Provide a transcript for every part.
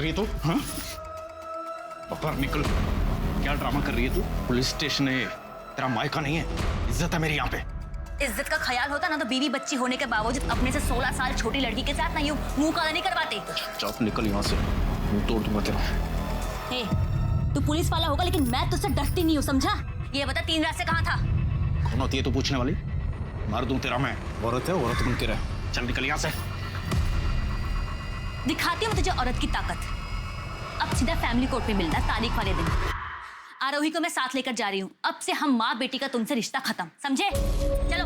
रही है तू? हाँ? बाहर निकल। क्या ड्रामा कर रही है तू? पुलिस स्टेशन है, तेरा मायका नहीं है। इज्जत है मेरी यहाँ पे। इज्जत का ख्याल होता ना तो बीवी बच्ची होने के बावजूद अपने से 16 साल छोटी लड़की के साथ ना यूं मुंह काला नहीं करवाते। चुप निकल यहाँ से, मुंह तोड़ दूंगा तेरा। हे, तू पुलिस वाला होगा लेकिन मैं तुझसे डरती नहीं हूँ, समझा? ये बता 3 रात से कहाँ था? कौन होती है तू पूछने वाली? मार दूं तेरा मैं। औरत है, औरत बन के रह। चल निकल यहाँ से। दिखाती हूँ तुझे औरत की ताकत। अब सीधा फैमिली कोर्ट में मिलना तारीख वाले दिन। आरोही को मैं साथ लेकर जा रही हूँ। अब से हम माँ बेटी का तुमसे रिश्ता खत्म, समझे? चलो।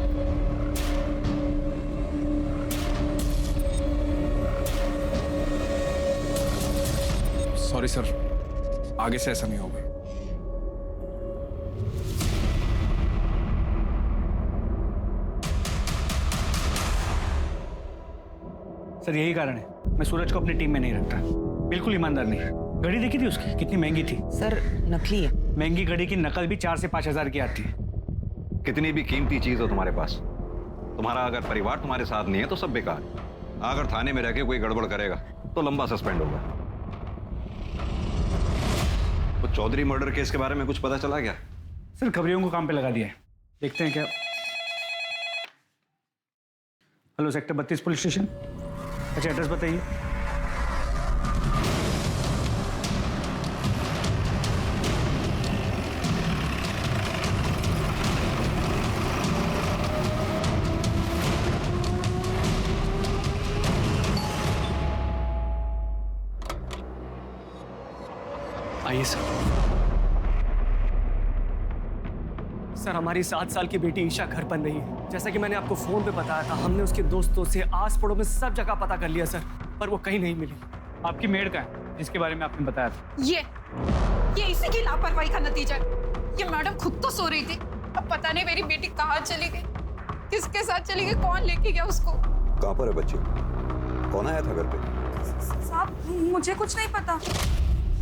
सॉरी सर, आगे से ऐसा नहीं होगा। सर यही कारण है मैं सूरज को अपनी टीम में नहीं रखता। बिल्कुल ईमानदार नहीं। घड़ी देखी थी उसकी, कितनी महंगी थी। सर नकली है। महंगी घड़ी की नकल भी 4 से 5 हजार की आती है। कितनी भी कीमती चीज हो तुम्हारे पास, तुम्हारा अगर परिवार तुम्हारे साथ नहीं है तो सब बेकार। अगर थाने में रह के कोई गड़बड़ करेगा तो लंबा सस्पेंड होगा। तो चौधरी मर्डर केस के बारे में कुछ पता चला क्या? सर खबरियों को काम पे लगा दिया है, देखते हैं क्या। Hello, sector 32 police station. अच्छा एड्रेस बताइए। आइए सर। सर हमारी 7 साल की बेटी ईशा घर पर नहीं है। जैसा कि मैंने आपको फोन पे बताया था, हमने उसके दोस्तों से आस पड़ोस में सब जगह पता कर लिया सर, पर वो कहीं नहीं मिली। आपकी मेड का है जिसके बारे में आपने बताया था? ये इसी की लापरवाही का नतीजा है। ये मैडम खुद तो सो रही थी, अब पता नहीं मेरी बेटी कहाँ चली गई, किसके साथ चली गई, कौन लेके गया उसको। कहाँ पर है बच्ची? कौन आया था घर पे? साहब मुझे कुछ नहीं पता।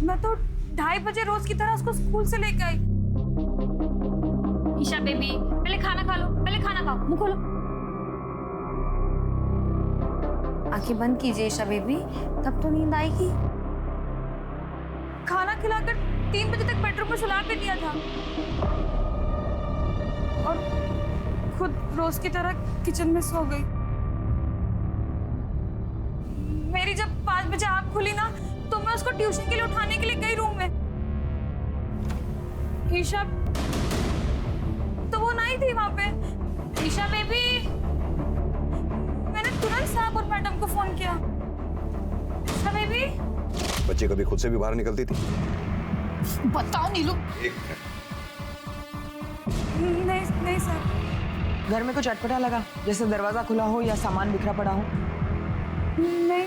मैं तो 2:30 बजे रोज की तरह उसको स्कूल से लेके आई। ईशा बेबी, पहले खाना खा लो, पहले खाना खाओ, मुंह खोलो। आंखें बंद कीजिए ईशा बेबी, तब तो नींद आएगी। खाना खिलाकर 3 बजे तक बेडरूम में सुला भी दिया था और खुद रोज की तरह किचन में सो गई। मेरी जब 5 बजे आँख खुली ना तो मैं उसको ट्यूशन के लिए उठाने के लिए गई रूम में। ईशा तो वो नहीं थी वहां पे। ईशा बेबी, मैंने तुरंत साहब और मैडम को फोन किया। ईशा बेबी। बच्ची कभी खुद से भी बाहर निकलती थी? बताओ नीलू। नहीं सर। घर में कुछ अटपटा लगा, जैसे दरवाजा खुला हो या सामान बिखरा पड़ा हो? नहीं।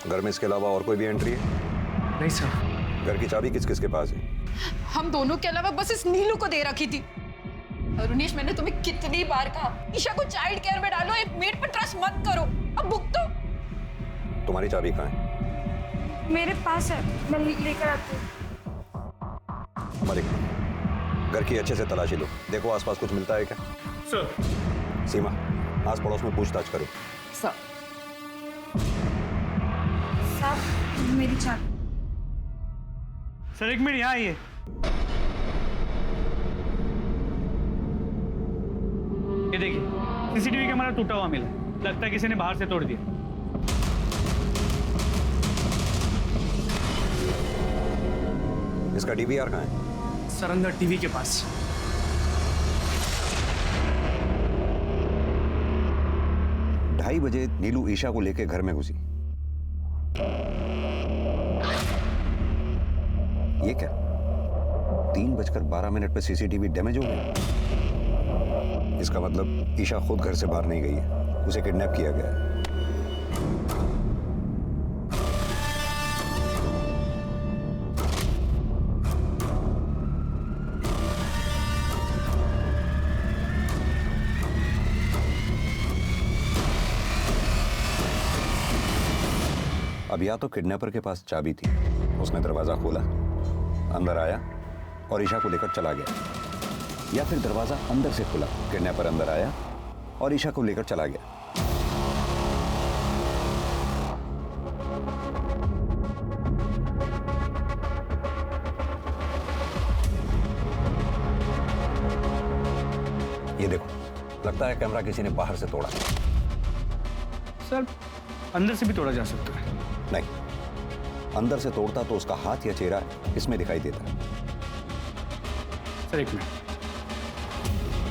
घर में इसके अलावा और कोई भी एंट्री है? नहीं सर। घर की चाबी किस किस के पास है? हम दोनों के अलावा बस इस नीलू को दे रखी थी। अरुणेश, मैंने तुम्हें कितनी बार कहा ईशा को चाइल्ड केयर में डालो, एक मेड पर ट्रस्ट मत करो। अब भुगतो। तुम्हारी चाबी कहाँ है? मेरे पास है, मैं लेकर आती हूँ। हमारे घर की अच्छे से तलाशी लो, देखो आसपास कुछ मिलता है क्या? सर। सीमा, आस पड़ोस में पूछताछ करो। सर। साहब मेरी चाबी। सर 1 मिनट यहाँ आइए। ये देखिए, सीसीटीवी कैमरा टूटा हुआ मिला, लगता है किसी ने बाहर से तोड़ दिया। इसका डीवीआर कहाँ है? सर अंदर टीवी के पास। 2:30 बजे नीलू ईशा को लेकर घर में घुसी। ये क्या? 3:12 पे सीसीटीवी डैमेज हो गया। इसका मतलब ईशा खुद घर से बाहर नहीं गई है, उसे किडनैप किया गया है। अब या तो किडनैपर के पास चाबी थी, उसने दरवाजा खोला, अंदर आया और ईशा को लेकर चला गया, या फिर दरवाजा अंदर से खुला, किडनैपर अंदर आया और ईशा को लेकर चला गया। देखो, लगता है कैमरा किसी ने बाहर से तोड़ा। सर अंदर से भी तोड़ा जा सकता है। नहीं, अंदर से तोड़ता तो उसका हाथ या चेहरा इसमें दिखाई देता। सर एक मिनट,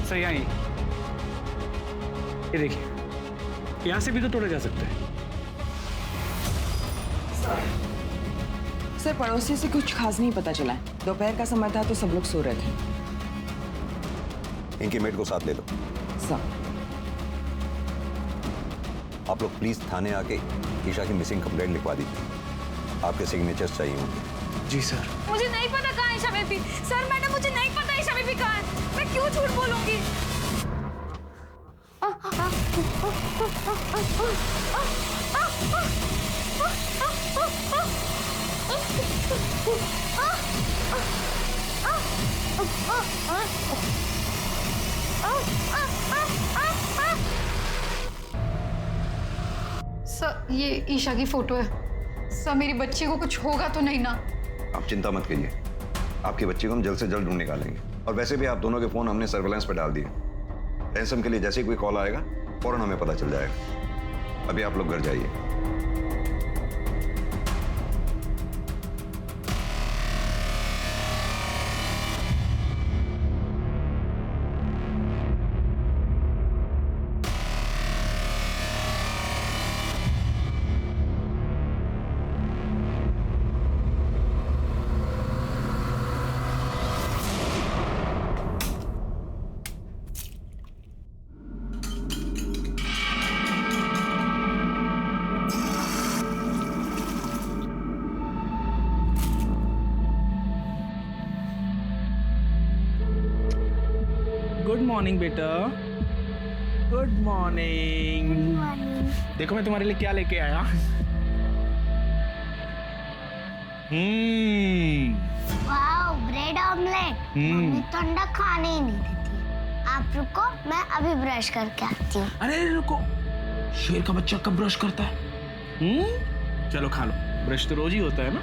सर यहाँ ये देखिए, यहाँ से भी तो तोड़ा जा सकता है। सर पड़ोसी से कुछ खास नहीं पता चला है। दोपहर का समय था तो सब लोग सो रहे थे। इनकी मेड को साथ ले लो। सर आप लोग प्लीज थाने आके ईशा की मिसिंग कंप्लेंट लिखवा दीजिए। आपके सिग्नेचर्स चाहिए होंगे। जी सर। मुझे नहीं पता कहाँ है ईशा बेबी। सर मैडम मुझे नहीं पता ईशा बेबी कहाँ है। मैं क्यों झूठ बोलूंगी? सर ये ईशा की फोटो है। सर मेरी बच्ची को कुछ होगा तो नहीं ना? आप चिंता मत कीजिए, आपकी बच्ची को हम जल्द से जल्द ढूंढ निकालेंगे। और वैसे भी आप दोनों के फोन हमने सर्वेलेंस पे डाल दिए। रैंसम के लिए जैसे ही कोई कॉल आएगा फौरन हमें पता चल जाएगा। अभी आप लोग घर जाइए। गुड मॉर्निंग बेटा, गुड मॉर्निंग। देखो मैं तुम्हारे लिए क्या लेके आया। Wow, bread omelette. मम्मी तो अंडा खाने ही नहीं देती। आप रुको, मैं अभी ब्रश करके आती हूँ। अरे रुको, शेर का बच्चा कब ब्रश करता है? चलो खा लो, ब्रश तो रोज ही होता है ना।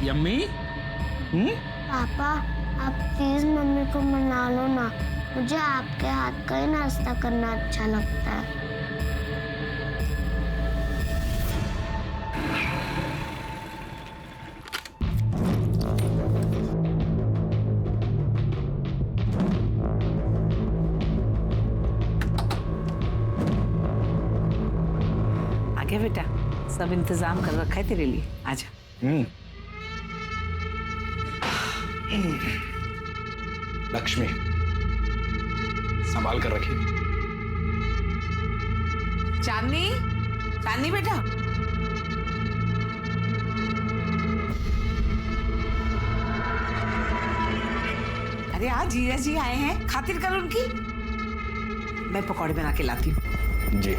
यम्मी। पापा आप प्लीज मम्मी को मना लो ना। मुझे आपके हाथ का ही नाश्ता करना अच्छा लगता है। आगे बेटा, सब इंतजाम कर रखा है तेरे लिए, आजा। लक्ष्मी, संभाल कर रखिए। चांदनी, चांदनी बेटा। अरे आज जीजा जी आए हैं, खातिर कर उनकी। मैं पकौड़े बना के लाती हूँ। जी।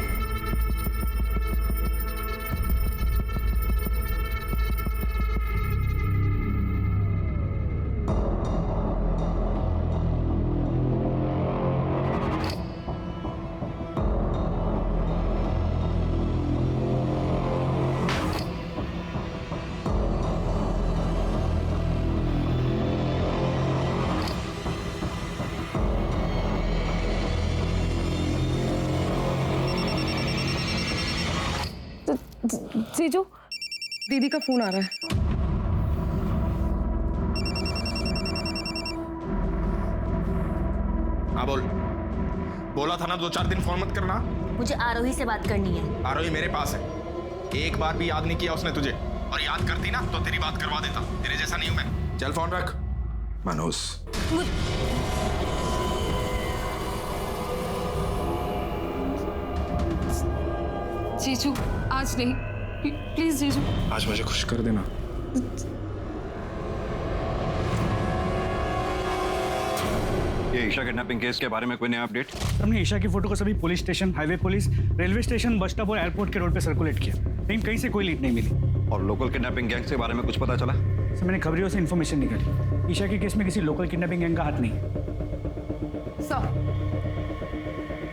जीजू, दीदी का फोन आ रहा है। हाँ बोल। बोला था ना 2-4 दिन फोन मत करना। मुझे आरोही से बात करनी है। आरोही मेरे पास है। एक बार भी याद नहीं किया उसने तुझे, और याद करती ना तो तेरी बात करवा देता। तेरे जैसा नहीं हूं मैं। चल फोन रख। मनोज, जीजू आज नहीं, प्लीज जीजू। आज मुझे खुश कर देना। ये ईशा किडनैपिंग केस के बारे में कोई नया अपडेट? हमने ईशा की फोटो को सभी police station, highway police, railway station, bus stop और एयरपोर्ट के रोड पे सर्कुलेट किया, लेकिन कहीं से कोई लीड नहीं मिली। और लोकल किडनैपिंग गैंग के बारे में कुछ पता चला? सर मैंने खबरियों से इन्फॉर्मेशन निकाली। ईशा के केस में किसी लोकल किडनैपिंग गैंग का हाथ नहीं।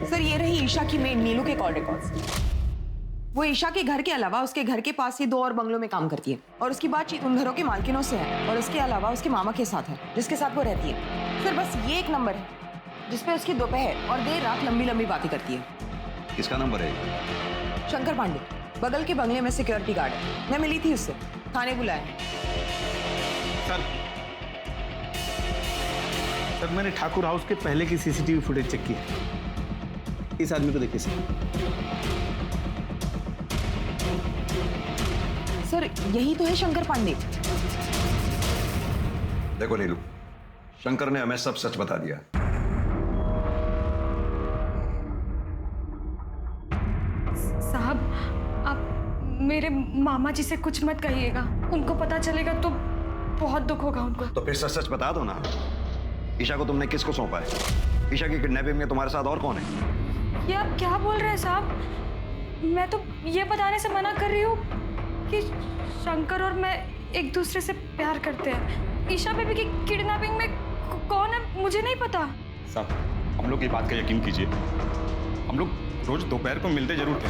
सर ये रही ईशा की मेड नीलू के कॉल रिकॉर्ड्स। वो ईशा के घर के अलावा उसके घर के पास ही 2 और बंगलों में काम करती है और उसकी बातचीत उन घरों के मालकिनों से है और उसके अलावा उसके मामा के साथ है जिसके साथ वो रहती है। सर बस ये एक नंबर है जिसपे उसकी दोपहर और देर रात लंबी लंबी बातें करती है। किसका नंबर है? शंकर पांडे, बगल के बंगले में सिक्योरिटी गार्ड है। मैं मिली थी उससे, थाने बुलाया। सर मैंने ठाकुर हाउस के पहले की सीसीटीवी फुटेज चेक की है। इस आदमी को देखिए सर यही तो है शंकर पांडे। देखो नीलू, शंकर ने हमें सब सच बता दिया। साहब आप मेरे मामा जी से कुछ मत कहिएगा, उनको पता चलेगा तो बहुत दुख होगा उनको। तो फिर सच सच बता दो ना। ईशा को तुमने किसको सौंपा है? ईशा की किडनैपिंग में तुम्हारे साथ और कौन है? ये आप क्या बोल रहे हैं साहब? मैं तो ये बताने से मना कर रही हूँ कि शंकर और मैं एक दूसरे से प्यार करते हैं। ईशा बेबी की किडनैपिंग में कौन है मुझे नहीं पता। साहब हम लोग की बात का यकीन कीजिए, हम लोग रोज दोपहर को मिलते जरूर थे।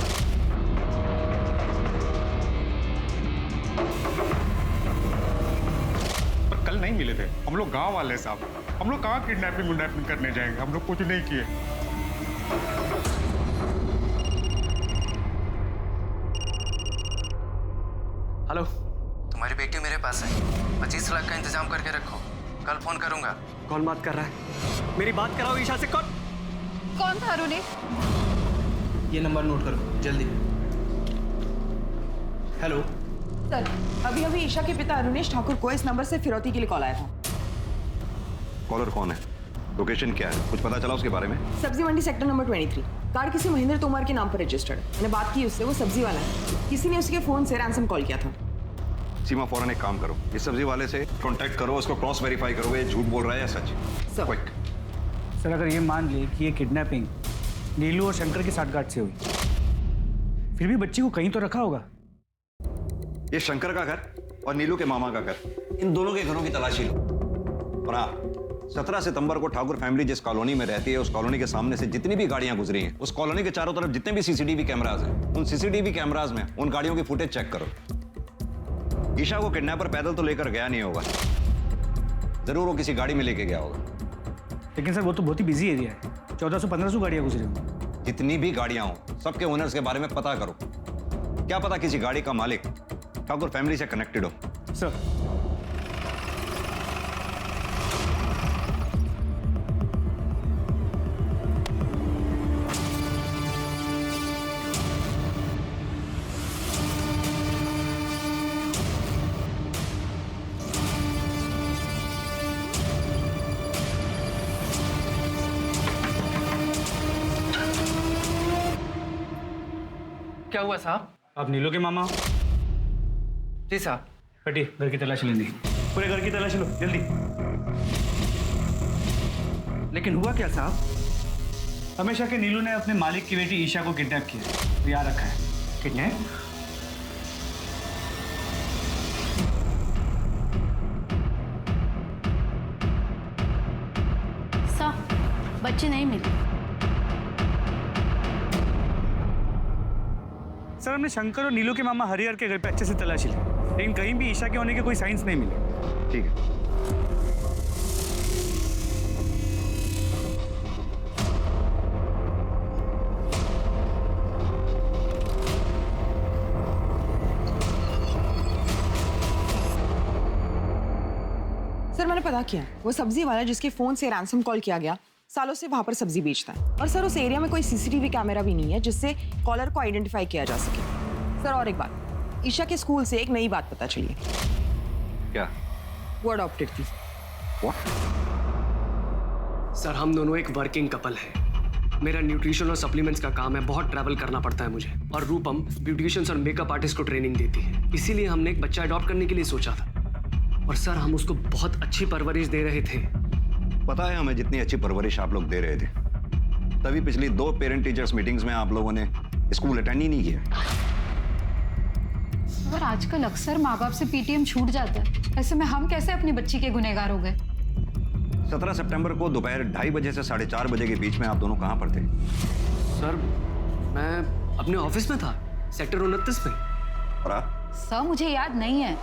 पर कल नहीं मिले थे। हम लोग गांव वाले साहब, हम लोग कहाँ किडनैपिंग करने जाएंगे? हम लोग कुछ नहीं किए। हेलो, तुम्हारी बेटी मेरे पास है, 25 लाख का इंतजाम करके रखो, कल फोन करूंगा। कौन बात कर रहा है? मेरी बात कराओ ईशा से। कौन था अरुणी? ये नंबर नोट करो जल्दी। हेलो सर अभी अभी ईशा के पिता अरुणेश ठाकुर को इस नंबर से फिरौती के लिए कॉल आया था। कॉलर कौन है? लोकेशन क्या है? कुछ पता चला उसके बारे में? सब्जी मंडी सेक्टर नंबर 23। कार्ड किसी महेंद्र तोमर के नाम पर रजिस्टर्ड। मैंने बात की उससे, वो सब्जी वाला है। किसी ने उसके फोन से रैंसम कॉल किया था। सीमा फौरन एक काम करो, इस सब्जी वाले से कांटेक्ट करो, उसको क्रॉस वेरीफाई करो ये झूठ बोल रहा है या सच। Sir quick. सर अगर ये मान ले कि ये किडनैपिंग नीलू और शंकर की साठगांठ से हुई, फिर भी बच्ची को कहीं तो रखा होगा। ये शंकर का घर और नीलू के मामा का घर, इन दोनों के घरों की तलाशी लो। और हाँ, 17 सितंबर को ठाकुर फैमिली जिस कॉलोनी में रहती है उस कॉलोनी के सामने से जितनी भी गाड़ियां गुजरी हैं, उस कॉलोनी के चारों तरफ जितने भी सीसीटीवी कैमराज हैं, उन सीसीटीवी कैमराज में उन गाड़ियों की फुटेज चेक करो। ईशा को किडनैपर पैदल तो लेकर गया नहीं होगा, जरूर वो किसी गाड़ी में लेके गया होगा। लेकिन सर वो तो बहुत ही बिजी एरिया है, 1400-1500 गाड़ियां गुजरी होंगी। जितनी भी गाड़ियां हो सबके ओनर्स के बारे में पता करो। क्या पता किसी गाड़ी का मालिक ठाकुर फैमिली से कनेक्टेड हो। सर क्या हुआ साहब? आप नीलू के मामा? जी साहब। हटिए, घर की तलाशी लेनी। पूरे घर की तलाशी लो जल्दी। लेकिन हुआ क्या साहब? हमेशा के नीलू ने अपने मालिक की बेटी ईशा को किडनैप किया, तो याद रखा है। किडनैप? सर बच्ची नहीं मिली। सर हमने शंकर और नीलू के मामा हरिहर के घर पे अच्छे से तलाशी ली, लेकिन कहीं भी ईशा के होने के कोई साइंस नहीं मिले। ठीक है। सर मैंने पता किया, वो सब्जी वाला जिसके फोन से रैंसम कॉल किया गया सालों से वहां पर सब्जी बेचता है। और सर उस एरिया में कोई सीसीटीवी कैमरा भी नहीं है जिससे कॉलर को आइडेंटिफाई किया जा सके। सर और एक बात, ईशा के स्कूल से एक नई बात पता चली है। क्या? वो अडॉप्टेड थी। What? सर हम दोनों एक वर्किंग कपल है। मेरा न्यूट्रिशन और सप्लीमेंट्स का काम है, बहुत ट्रैवल करना पड़ता है मुझे, और रूपम ब्यूटिशियंस और मेकअप आर्टिस्ट को ट्रेनिंग देती है। इसीलिए हमने एक बच्चा अडॉप्ट करने के लिए सोचा था। और सर हम उसको बहुत अच्छी परवरिश दे रहे थे। पता है हमें, जितनी अच्छी परवरिश आप लोग दे रहे थे, तभी पिछली 2 पेरेंट टीचर्स मीटिंग्स में आप लोगों ने स्कूल अटेंड ही नहीं किया। पर आजकल अक्सर माँ बाप से पीटीएम छूट जाता है, ऐसे में हम कैसे अपनी बच्ची के गुनहगार हो गए? 17 सितंबर को दोपहर 2:30 बजे से 4:30 बजे के बीच में आप दोनों कहाँ पर थे? सर मैं अपने ऑफिस में था। सेक्टर 29 में। और आप? सर मुझे याद नहीं है,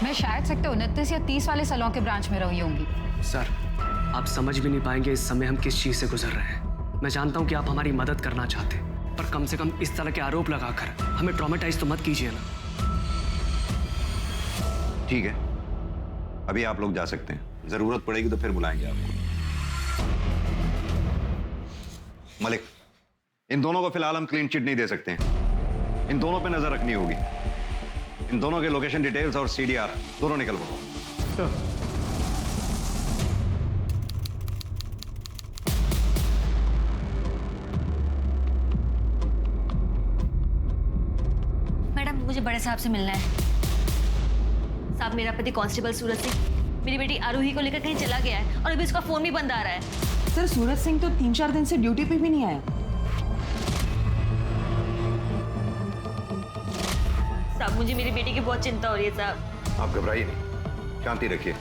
मैं शायद सेक्टर 29 या 30 वाले सलों के ब्रांच में रही होंगी। सर, आप समझ भी नहीं पाएंगे इस समय हम किस चीज से गुजर रहे हैं। मैं जानता हूँ कि आप हमारी मदद करना चाहते हैं, पर कम से कम इस तरह के आरोप लगाकर हमें ट्रॉमेटाइज तो मत कीजिए ना। ठीक है, अभी आप लोग जा सकते हैं, जरूरत पड़ेगी तो फिर बुलाएंगे आपको। मलिक, इन दोनों को फिलहाल हम क्लीन चिट नहीं दे सकते हैं। इन दोनों पे नजर रखनी होगी। इन दोनों के लोकेशन डिटेल्स और सीडीआर दोनों निकलवाओ। मैडम मुझे बड़े साहब से मिलना है। साहब, मेरा पति कांस्टेबल सूरज सिंह मेरी बेटी आरोही को लेकर कहीं चला गया है और अभी उसका फोन भी बंद आ रहा है। सर सूरज सिंह तो 3-4 दिन से ड्यूटी पे भी नहीं आया। साहब मुझे मेरी बेटी की बहुत चिंता हो रही है साहब। आप घबराइए नहीं, शांति रखिए।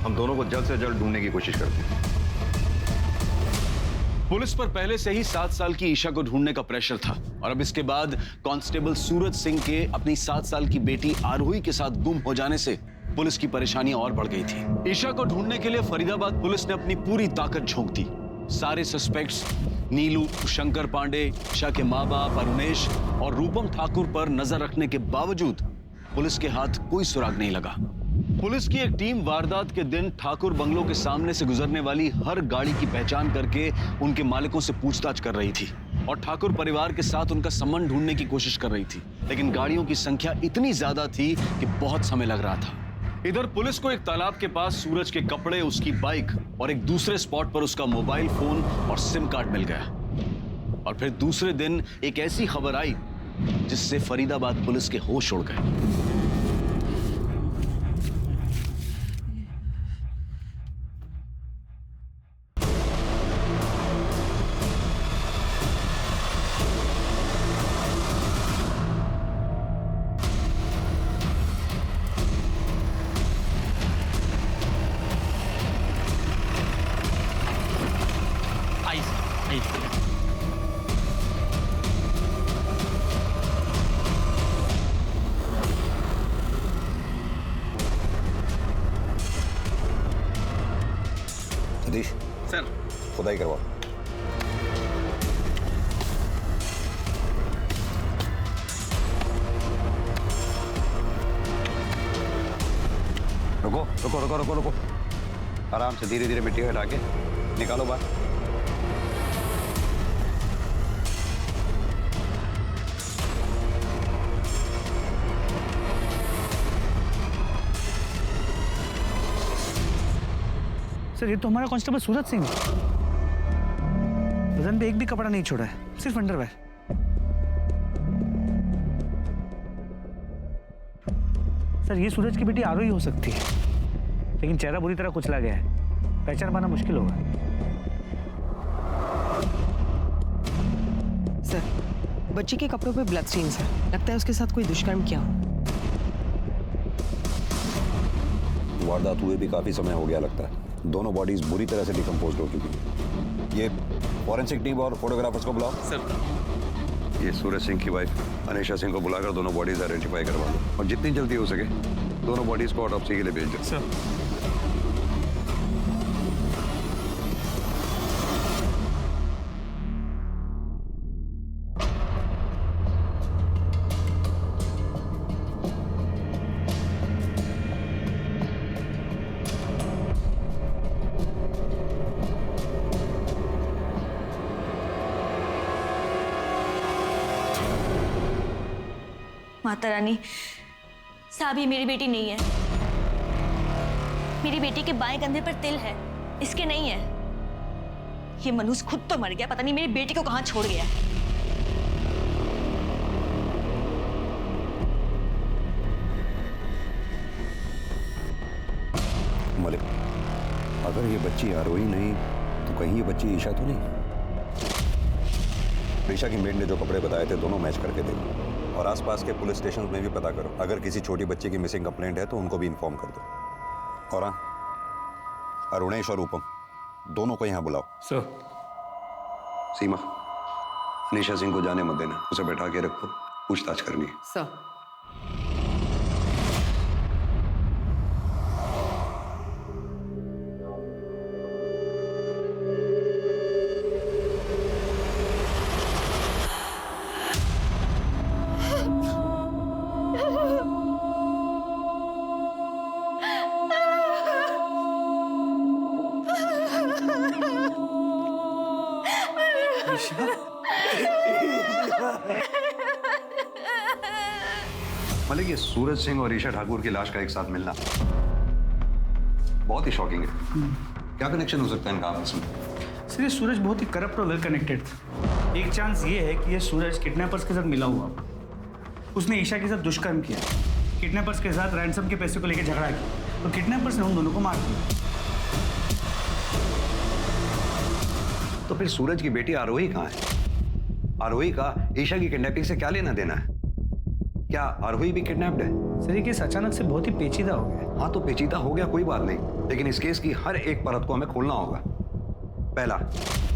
हम दोनों को जल्द से जल्द ढूंढने की कोशिश करते हैं। पुलिस पर पहले से ही 7 साल की ईशा को ढूंढने का प्रेशर था और अब इसके बाद कांस्टेबल सूरज सिंह के अपनी 7 साल की बेटी आरोही के साथ गुम हो जाने से पुलिस की परेशानी और बढ़ गई थी। ईशा को ढूंढने के लिए फरीदाबाद पुलिस ने अपनी पूरी ताकत झोंक दी। सारे सस्पेक्ट्स नीलू, शंकर पांडे, ईशा के माँ बाप अरुणेश और रूपम ठाकुर पर नजर रखने के बावजूद पुलिस के हाथ कोई सुराग नहीं लगा। पुलिस की एक टीम वारदात के दिन ठाकुर बंगलों के सामने से गुजरने वाली हर गाड़ी की पहचान करके उनके मालिकों से पूछताछ कर रही थी और ठाकुर परिवार के साथ उनका संबंध ढूंढने की कोशिश कर रही थी, लेकिन गाड़ियों की संख्या इतनी ज्यादा थी कि बहुत समय लग रहा था। इधर पुलिस को एक तालाब के पास सूरज के कपड़े, उसकी बाइक और एक दूसरे स्पॉट पर उसका मोबाइल फोन और सिम कार्ड मिल गया। और फिर दूसरे दिन एक ऐसी खबर आई जिससे फरीदाबाद पुलिस के होश उड़ गए। सतीश सर, खुदाई करवाओ। रुको रुको रुको रुको रुको, आराम से धीरे धीरे मिट्टी हटा के निकालो बाहर। सर ये तो हमारा कांस्टेबल सूरज सिंह है। बदन पे एक भी कपड़ा नहीं छोड़ा है, सिर्फ अंडरवेयर। सर ये सूरज की बेटी आरोही हो सकती है, लेकिन चेहरा बुरी तरह कुचला गया है, पहचान पाना मुश्किल होगा। सर बच्ची के कपड़ों पे ब्लड स्टेन्स है, लगता है उसके साथ कोई दुष्कर्म किया हो। वारदात हुए भी काफी समय हो गया लगता है। दोनों बॉडीज बुरी तरह से डिकम्पोज हो चुकी हैं। ये फॉरेंसिक टीम और फोटोग्राफर्स को बुलाओ। सर ये सूरज सिंह की वाइफ अनीशा सिंह को बुलाकर दोनों बॉडीज आइडेंटिफाई करवा लो और जितनी जल्दी हो सके दोनों बॉडीज को ऑटोप्सी के लिए भेज दो। सर माता रानी, साहब ये मेरी बेटी नहीं है। मेरी बेटी के बाएं कंधे पर तिल है, इसके नहीं है। ये मनुष्य खुद तो मर गया, पता नहीं मेरी बेटी को कहां छोड़ गया। मलिक, अगर ये बच्ची आरोही नहीं तो कहीं ये बच्ची ईशा तो नहीं? ईशा की मेड ने जो कपड़े बताए थे दोनों मैच करके देखो और आसपास के पुलिस स्टेशन में भी पता करो। अगर किसी छोटी बच्चे की मिसिंग कंप्लेंट है तो उनको भी इन्फॉर्म कर दो। और हाँ, अरुणेश और रूपम दोनों को यहाँ बुलाओ। सर। सीमा, अनीशा सिंह को जाने मत देना, उसे बैठा के रखो, पूछताछ करनी है। सर मलिक, ये सूरज सिंह और ईशा ठाकुर की लाश का एक साथ मिलना बहुत ही शॉकिंग है। क्या कनेक्शन हो सकता है इनका आपस में? सर ये सूरज बहुत ही करप्ट और वेल कनेक्टेड था। एक चांस ये है कि ये सूरज किडनैपर्स के साथ मिला हुआ, उसने ईशा के साथ दुष्कर्म किया, किडनैपर्स के साथ रैंसम के पैसे को लेकर झगड़ा किया, तो किडनैपर्स ने उन दोनों को मार दिया। तो फिर सूरज की बेटी आरोही कहाँ है? आरोही का ईशा की किडनैपिंग से क्या लेना देना है? क्या आरोही भी किडनैप्ड है? सर ये केस अचानक से बहुत ही पेचीदा हो गया। हाँ तो पेचीदा हो गया, कोई बात नहीं, लेकिन इस केस की हर एक परत को हमें खोलना होगा। पहला,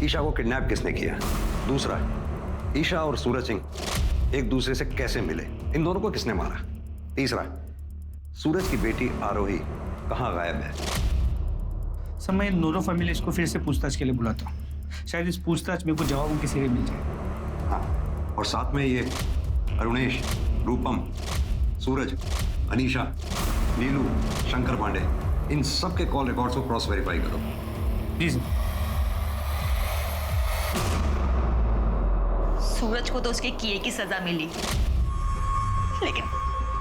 ईशा को किडनैप किसने किया? दूसरा, ईशा और सूरज सिंह एक दूसरे से कैसे मिले? इन दोनों को किसने मारा? तीसरा, सूरज की बेटी आरोही कहाँ गायब है? सर मैं इन दोनों फैमिलीज को फिर से पूछताछ के लिए बुलाता हूँ, शायद इस पूछताछ में कुछ जवाबों की सिरे मिल जाए। हाँ, और साथ में ये अरुणेश, रूपम, सूरज, अनीशा, नीलू, शंकर पांडे, इन सब के कॉल रिकॉर्ड्स को क्रॉस वेरीफाई करो। जी सर। सूरज को तो उसके किए की सजा मिली, लेकिन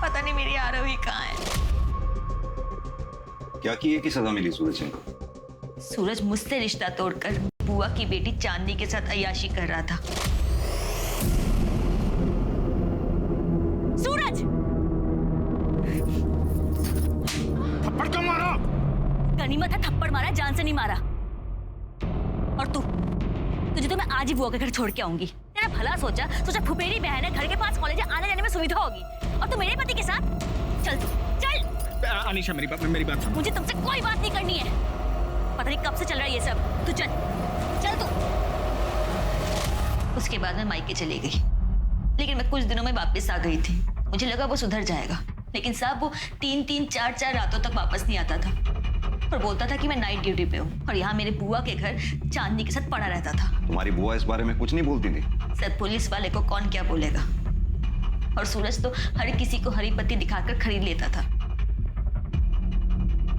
पता नहीं मेरी आरोही कहाँ है। क्या किए की सजा मिली सूरज सिंह को? सूरज मुझसे रिश्ता तोड़कर बुआ की बेटी चांदनी के साथ अय्याशी कर रहा था। सूरज! थप्पड़ क्यों मारा? गनीमत है थप्पड़ मारा, जान से नहीं मारा। और तुझे तो मैं आज ही बुआ के घर छोड़ के आऊंगी। तेरा भला सोचा फुफेरी बहन है, घर के पास कॉलेज है, आने जाने में सुविधा होगी। और तू मेरे पति के साथ चल, चल। अनीशा मेरी बात सुन। मुझे तुमसे कोई बात नहीं करनी है। पता नहीं कब से चल रहा है ये सब। तू चल तू। उसके बाद मैं मायके चली गई, लेकिन मैं कुछ दिनों में वापस आ गई थी। मुझे लगा वो सुधर जाएगा, लेकिन साहब वो 3-3, 4-4 रातों तक वापस नहीं आता था और बोलता था कि मैं नाइट ड्यूटी पे हूँ और यहाँ मेरे बुआ के घर चांदनी के साथ पड़ा रहता था। तुम्हारी बुआ इस बारे में कुछ नहीं बोलती थी? सर पुलिस वाले को कौन क्या बोलेगा, और सूरज तो हर किसी को हरी पत्ती दिखाकर खरीद लेता था।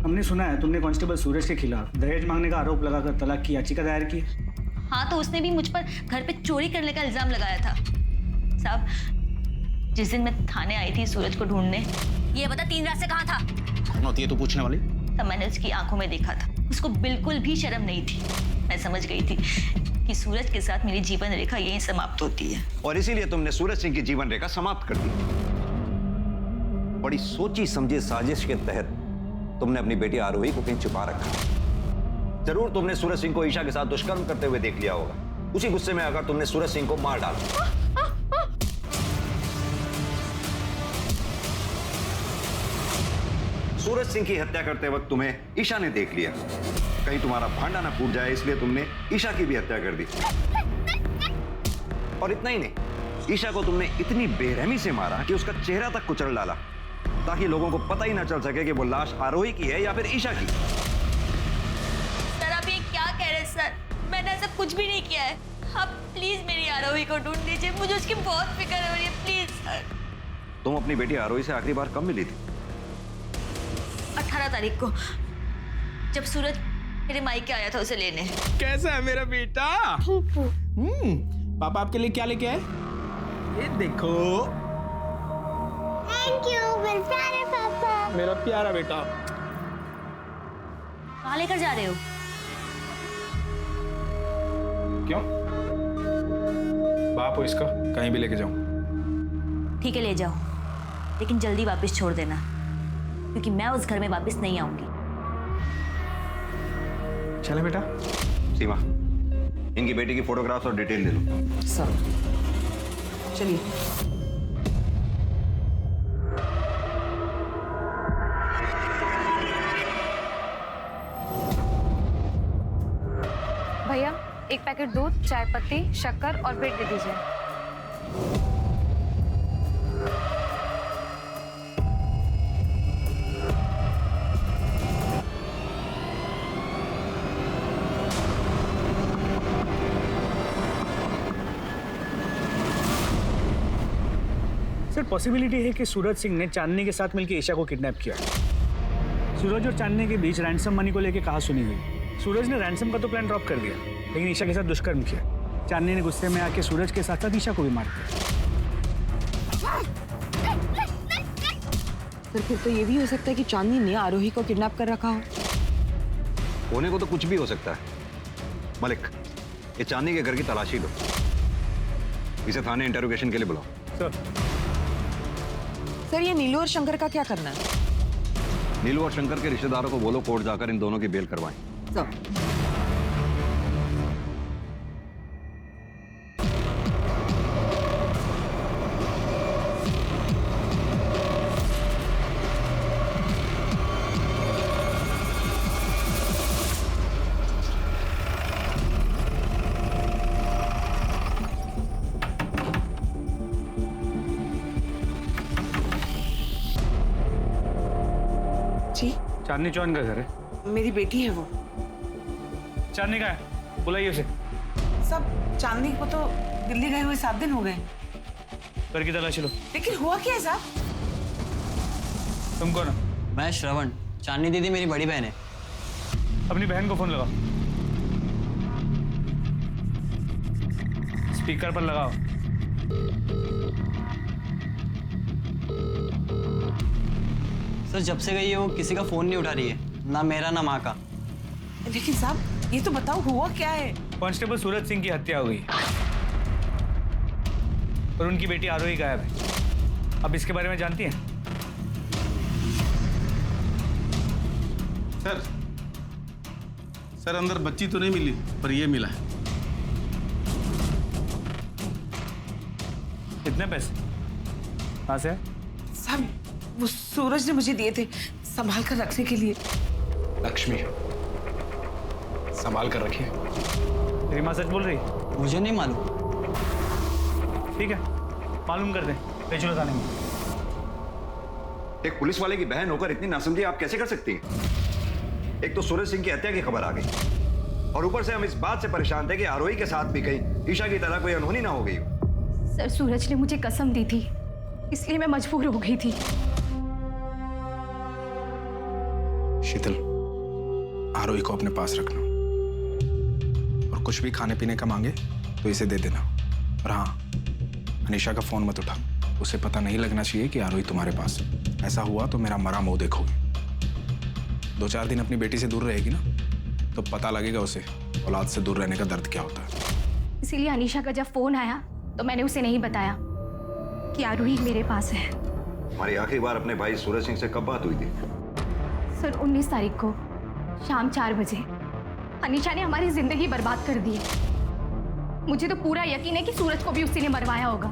हमने सुना है तुमने कांस्टेबल सूरज के खिलाफ दहेज मांगने का आरोप लगाकर तलाक की याचिका दायर की। हाँ तो उसने भी मुझ पर घर पे चोरी करने का इल्जाम लगाया था। साहब जिस दिन मैं थाने आई थी सूरज को ढूंढने, ये बता 3 रात से कहाँ था? कौन होती है तू पूछने वाली? तब मैंने उसकी आंखों में देखा था, उसको बिल्कुल भी शर्म नहीं थी। मैं समझ गई थी कि सूरज के साथ मेरी जीवन रेखा यहीं समाप्त होती है। और इसीलिए तुमने सूरज सिंह की जीवन रेखा समाप्त कर दी। बड़ी सोची समझी साजिश के तहत तुमने अपनी बेटी आरोही को कहीं छुपा रखा। जरूर तुमने सूरज सिंह को ईशा के साथ दुष्कर्म करते हुए देख लिया होगा। उसी गुस्से में आकर तुमने सूरज सिंह को मार डाला। सूरज सिंह की हत्या करते वक्त तुम्हें ईशा ने देख लिया। कहीं तुम्हारा भांडा ना फूट जाए इसलिए तुमने ईशा की भी हत्या कर दी। और इतना ही नहीं, ईशा को तुमने इतनी बेरहमी से मारा कि उसका चेहरा तक कुचल डाला, ताकि लोगों को पता ही ना चल सके कि वो लाश आरोही की है या फिर ईशा की। सर आप ये क्या कह रहे हैं सर? मैंने ऐसा कुछ भी नहीं किया है। आप प्लीज मेरी आरोही को ढूंढ लीजिए, मुझे उसकी बहुत फिक्र हो रही है, प्लीज सर। तुम अपनी बेटी आरोही से आखिरी बार कब मिली थी? 18 तारीख को, जब सूरज मेरे मायके आया था उसे लेने। कैसा है मेरा बेटा? पापा आपके लिए क्या लेके आए? ये देखो। थैंक यू मेरे प्यारे पापा। मेरा प्यारा बेटा। कहाँ लेकर जा रहे हो? क्यों? बाप हो इसका, कहीं भी लेके जाऊं। ठीक है ले जाओ, लेकिन जल्दी वापस छोड़ देना, क्योंकि मैं उस घर में वापस नहीं आऊंगी। चले बेटा। सीमा, इनकी बेटी की फोटोग्राफ्स और डिटेल ले लो। सर चलिए। भैया 1 पैकेट दूध, चाय पत्ती, शक्कर और ब्रेड दे दीजिए। पॉसिबिलिटी है कि सूरज सिंह ने चांदनी के साथ मिलकर ईशा को किडनैप किया। सूरज और चांदनी के बीच रैंसम मनी को लेकर कहा सुनी हुई। सूरज ने रैंसम का तो प्लान ड्रॉप कर दिया, लेकिन ईशा के साथ दुष्कर्म किया। चांदनी ने गुस्से में आके सूरज के साथ साथ ईशा को भी मार दिया। फिर तो ये भी हो सकता है कि चांदनी ने आरोही को किडनैप कर रखा हो। होने को तो कुछ भी हो सकता है। मलिक, ये चांदनी के घर की तलाशी लो, इसे थाने इंटरोगेशन के लिए बुलाओ। सर, ये नीलू और शंकर का क्या करना है? नीलू और शंकर के रिश्तेदारों को बोलो कोर्ट जाकर इन दोनों की बेल करवाएं। सर, जी चांदनी चौहान का घर है। मेरी बेटी है वो। चांदनी का है, बुलाइए उसे। सब चांदनी को तो दिल्ली गए हुए 7 दिन हो गए। घर की तलाशी लो। लेकिन हुआ क्या है साहब? तुम कौन हो? मैं श्रवण, चांदनी दीदी मेरी बड़ी बहन है। अपनी बहन को फोन लगाओ, स्पीकर पर लगाओ। सर, जब से गई है वो किसी का फोन नहीं उठा रही है, ना मेरा ना माँ का। लेकिन साहब ये तो बताओ हुआ क्या है? कांस्टेबल सूरज सिंह की हत्या हो गई और उनकी बेटी आरोही गायब है। अब इसके बारे में जानती हैं? सर अंदर बच्ची तो नहीं मिली, पर ये मिला है। कितने पैसे? कहाँ से? साहब वो सूरज ने मुझे दिए थे संभाल कर रखने के लिए। लक्ष्मी, संभाल कर रखिए। तेरी माँ सच बोल रही? मुझे नहीं मालूम। ठीक है, मालूम कर दे। ले चलो थाने में। एक पुलिस वाले की बहन होकर इतनी नासमझी आप कैसे कर सकती हैं? एक तो सूरज सिंह की हत्या की खबर आ गई और ऊपर से हम इस बात से परेशान थे कि आरोही के साथ भी कहीं ईशा की तरह कोई अनहोनी ना हो गई। सर, सूरज ने मुझे कसम दी थी, इसलिए मैं मजबूर हो गई थी। शीतल, आरोही को अपने पास रखना और कुछ भी खाने पीने का मांगे तो इसे दे देना। और हाँ, अनीशा का फोन मत उठा, उसे पता नहीं लगना चाहिए कि आरोही तुम्हारे पास है। ऐसा हुआ तो मेरा मरा मुंह देखोगे। 2-4 दिन अपनी बेटी से दूर रहेगी ना, तो पता लगेगा उसे औलाद से दूर रहने का दर्द क्या होता है। इसीलिए अनीशा का जब फोन आया तो मैंने उसे नहीं बताया कि आरोही मेरे पास है। हमारी आखिरी बार अपने भाई सूरज सिंह से कब बात हुई थी? सर, 19 तारीख को शाम 4 बजे। अनीशा ने हमारी जिंदगी बर्बाद कर दी है। मुझे तो पूरा यकीन है कि सूरज को भी उसी ने मरवाया होगा।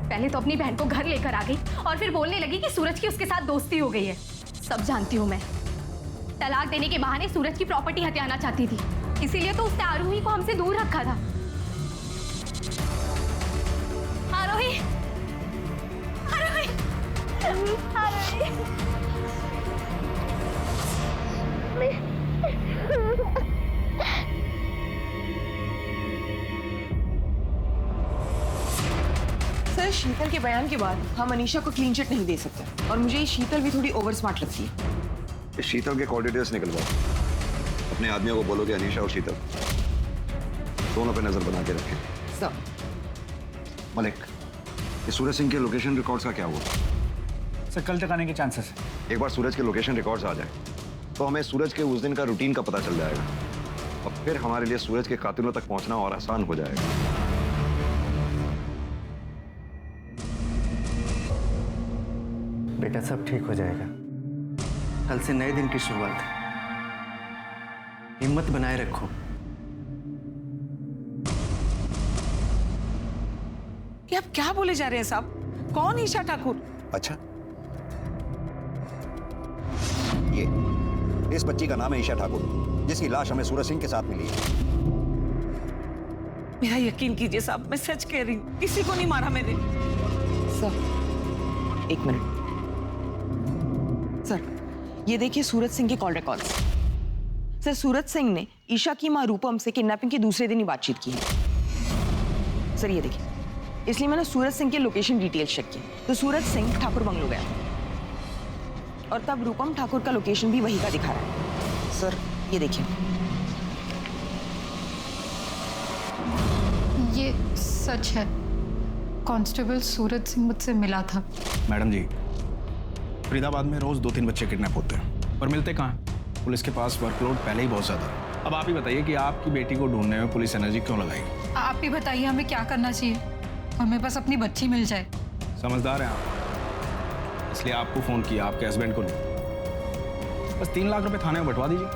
पहले तो अपनी बहन को घर लेकर आ गई और फिर बोलने लगी कि सूरज की उसके साथ दोस्ती हो गई है। सब जानती हूँ मैं। तलाक देने के बहाने सूरज की प्रॉपर्टी हथियाना चाहती थी, इसीलिए तो उसने आरोही को हमसे दूर रखा था। आरोही, आरोही, आरोही। सर, शीतल के बयान के बाद हम अनीशा को क्लीन चिट नहीं दे सकते और मुझे ये शीतल भी थोड़ी ओवर स्मार्ट लगती है। शीतल के कॉल डिटेल्स निकलवाओ। अपने आदमियों को बोलो कि अनीशा और शीतल दोनों पे नजर बना के रखें। सर, मलिक, ये सूरज सिंह के लोकेशन रिकॉर्ड्स का क्या हुआ? सर, कल तक आने के चांसेस है। एक बार सूरज के लोकेशन रिकॉर्ड्स आ जाए तो हमें सूरज के उस दिन का रूटीन का पता चल जाएगा और फिर हमारे लिए सूरज के कातिलों तक पहुंचना और आसान हो जाएगा। बेटा, सब ठीक हो जाएगा। कल से नए दिन की शुरुआत है। हिम्मत बनाए रखो। ये आप क्या बोले जा रहे हैं साहब? कौन ईशा ठाकुर? अच्छा, ये इस बच्ची का नाम है ईशा ठाकुर, जिसकी लाश हमें सूरज सिंह के साथ मिली है। मेरा यकीन कीजिए साहब, मैं सच कह रही हूँ, किसी को नहीं मारा मैंने। Sir, 1 minute. सर, ये देखिए सूरज सिंह के call records. Sir, Suraj Singh ने ईशा की मां रूपम से किडनैपिंग के दूसरे दिन ही बातचीत की है। सर, ये देखिए। इसलिए मैंने सूरज सिंह के लोकेशन डिटेल्स चेक की। तो सूरज सिंह ठाकुर बंगलो गया और तब रूपम ठाकुर का लोकेशन भी वही का दिखा रहा है। सर ये देखिए, ये सच है। कांस्टेबल सूरज सिंह मुझसे मिला था। मैडम जी, फरीदाबाद में रोज 2-3 बच्चे किडनैप होते हैं और मिलते कहाँ हैं? पुलिस के पास वर्कलोड पहले ही बहुत ज्यादा है। अब आप ही बताइए कि आपकी बेटी को ढूंढने में पुलिस एनर्जी क्यों लगाएगी? आप ही बताइए हमें क्या करना चाहिए? हमें बस अपनी बच्ची मिल जाए। समझदार हैं आप, इसलिए आपको फोन किया, आपके हस्बैंड को नहीं। बस 3 लाख रुपए थाने में बंटवा दीजिए।